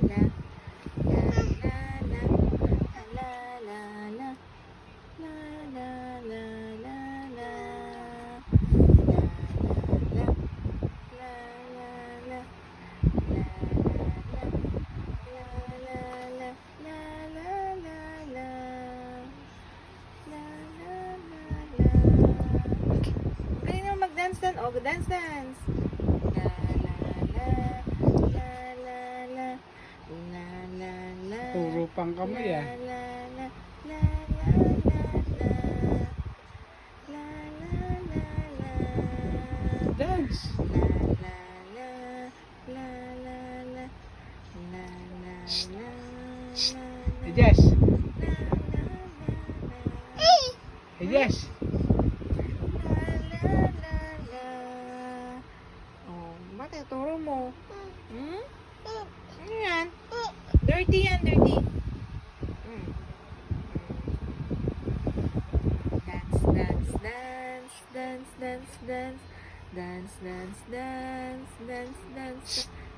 la. La la la. La la la. La la la la la. La la la. La la la. La la la. La la la. La la la. La la la la. Galing naman mag-dance dan. Oh, dance dance. La la la. La la la. La la la. Turo pang kamay ah. La la la. La la la la. La la la la. Dance! La la la. La la la. La la la. Hey Jess! La la la. Hey Jess! La la la. Oh, bakit turo mo? Hmm? Ano yan? Dirty yan, dirty. Dance, dance, dance, dance, dance, dance. Dance, dance, dance, dance, dance,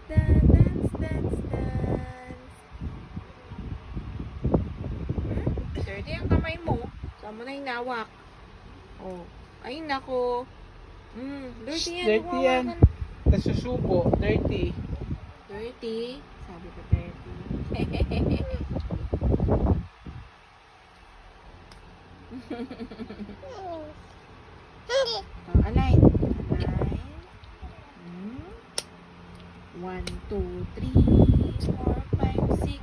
dance, dance, dance, dance. Dirty ang kamay mo. Saan mo na hinawak? Oh, ay nako. Dirty yan. Dirty yan. Nasusubo. Dirty. Dirty. Sabi ko dirty. Align. Align. 1, 2, 3, 4, 5, 6.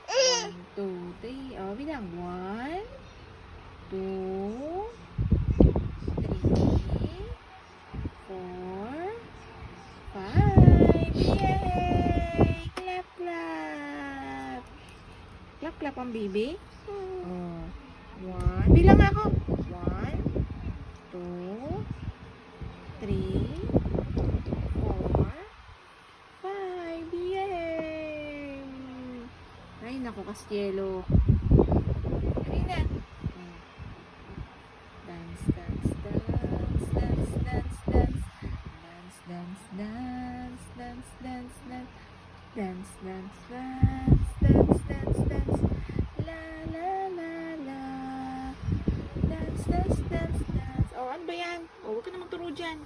1, 2, 3. Oh, bilang. 1, 2, 3, 4, 5. Yay! Clap, clap. Clap, clap ang baby. Oh. 1. Bilang ako. 1, 2, 3, 4, 5. Yay! Ay, naku, Castielo. Dali na. Dance, dance, dance, dance, dance, dance. Dance, dance, dance, dance, dance, dance. Dance, dance, dance, dance, dance, dance. La, la, la, la. Dance, dance, dance, dance. Oh, ano ba yan? Oh, huwag ka na magturo dyan.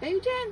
Tayo dyan.